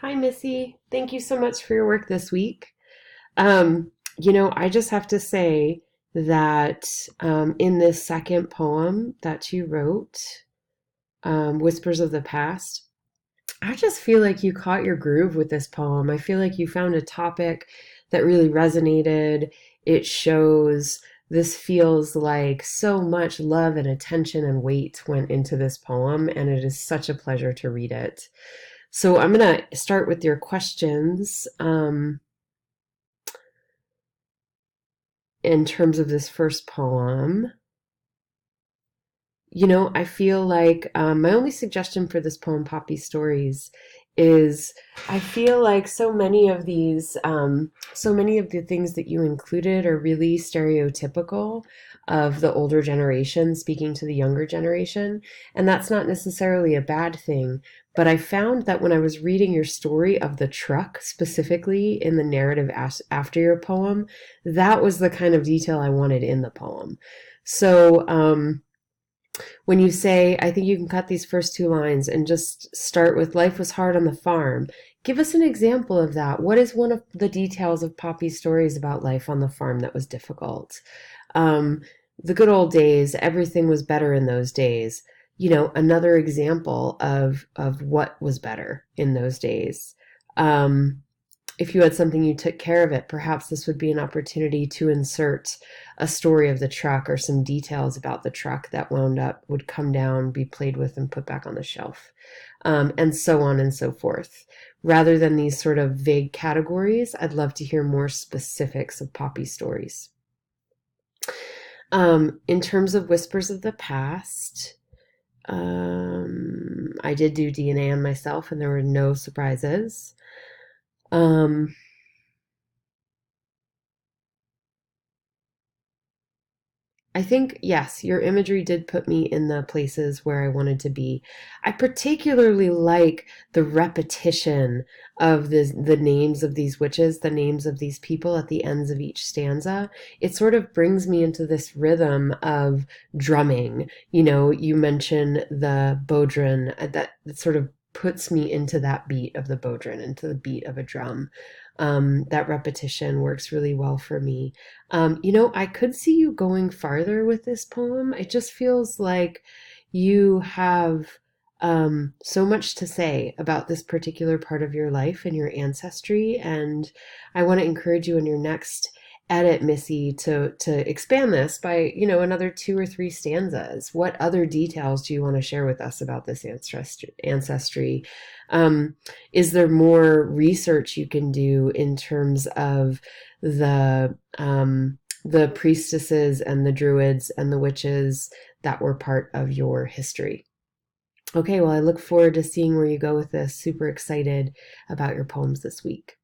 Hi, Missy. Thank you so much for your work this week. I just have to say that in this second poem that you wrote, Whispers of the Past, I just feel like you caught your groove with this poem. I feel like you found a topic that really resonated. It shows this feels like so much love and attention and weight went into this poem, and it is such a pleasure to read it. So I'm going to start with your questions in terms of this first poem. I feel like my only suggestion for this poem, Poppy Stories, is I feel like so many of the things that you included are really stereotypical of the older generation speaking to the younger generation. And that's not necessarily a bad thing. But I found that when I was reading your story of the truck, specifically in the narrative after your poem, that was the kind of detail I wanted in the poem. So, when you say, I think you can cut these first two lines and just start with life was hard on the farm. Give us an example of that. What is one of the details of Poppy's stories about life on the farm that was difficult? Um, the good old days, everything was better in those days. Another example of what was better in those days. Um, if you had something you took care of it, perhaps this would be an opportunity to insert a story of the truck or some details about the truck that wound up would come down, be played with, and put back on the shelf, and so on and so forth. Rather than these sort of vague categories, I'd love to hear more specifics of Poppy stories. In terms of Whispers of the Past, I did do DNA on myself, and there were no surprises. Um, I think, yes, your imagery did put me in the places where I wanted to be. I particularly like the repetition of the names of these witches, the names of these people at the ends of each stanza. It sort of brings me into this rhythm of drumming. You mention the bodhran, that sort of puts me into that beat of the bodhran, into the beat of a drum. That repetition works really well for me. I could see you going farther with this poem. It just feels like you have so much to say about this particular part of your life and your ancestry. And I want to encourage you in your next edit, Missy, to expand this by, another two or three stanzas. What other details do you want to share with us about this ancestry? Um, is there more research you can do in terms of the priestesses and the druids and the witches that were part of your history? Okay, well, I look forward to seeing where you go with this. Super excited about your poems this week.